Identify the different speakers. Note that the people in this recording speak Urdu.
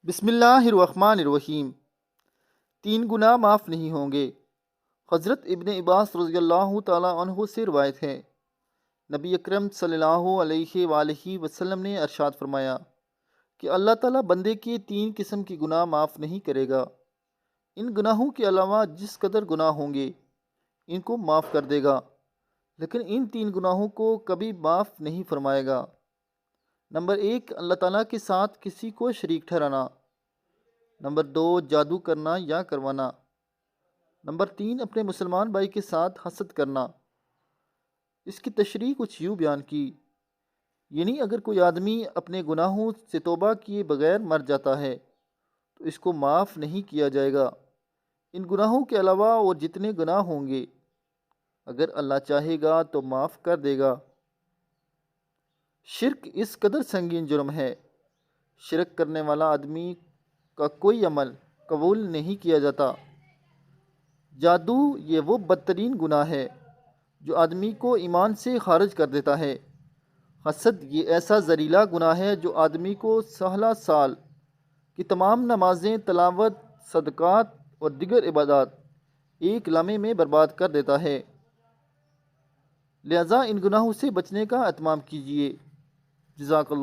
Speaker 1: بسم اللہ الرحمن الرحیم۔ 3 گناہ معاف نہیں ہوں گے۔ حضرت ابن عباس رضی اللہ تعالیٰ عنہ سے روایت ہے، نبی اکرم صلی اللہ علیہ وآلہ وسلم نے ارشاد فرمایا کہ اللہ تعالیٰ بندے کے 3 قسم کے گناہ معاف نہیں کرے گا۔ ان گناہوں کے علاوہ جس قدر گناہ ہوں گے ان کو معاف کر دے گا، لیکن ان 3 گناہوں کو کبھی معاف نہیں فرمائے گا۔ نمبر 1، اللہ تعالیٰ کے ساتھ کسی کو شریک ٹھہرانا۔ نمبر 2، جادو کرنا یا کروانا۔ نمبر 3، اپنے مسلمان بھائی کے ساتھ حسد کرنا۔ اس کی تشریح کچھ یوں بیان کی، یعنی اگر کوئی آدمی اپنے گناہوں سے توبہ کیے بغیر مر جاتا ہے تو اس کو معاف نہیں کیا جائے گا۔ ان گناہوں کے علاوہ اور جتنے گناہ ہوں گے اگر اللہ چاہے گا تو معاف کر دے گا۔ شرک اس قدر سنگین جرم ہے، شرک کرنے والا آدمی کا کوئی عمل قبول نہیں کیا جاتا۔ جادو یہ وہ بدترین گناہ ہے جو آدمی کو ایمان سے خارج کر دیتا ہے۔ حسد یہ ایسا زہریلا گناہ ہے جو آدمی کو سال کی تمام نمازیں، تلاوت، صدقات اور دیگر عبادات ایک لمحے میں برباد کر دیتا ہے۔ لہذا ان گناہوں سے بچنے کا اہتمام کیجیے۔ جزاک اللہ۔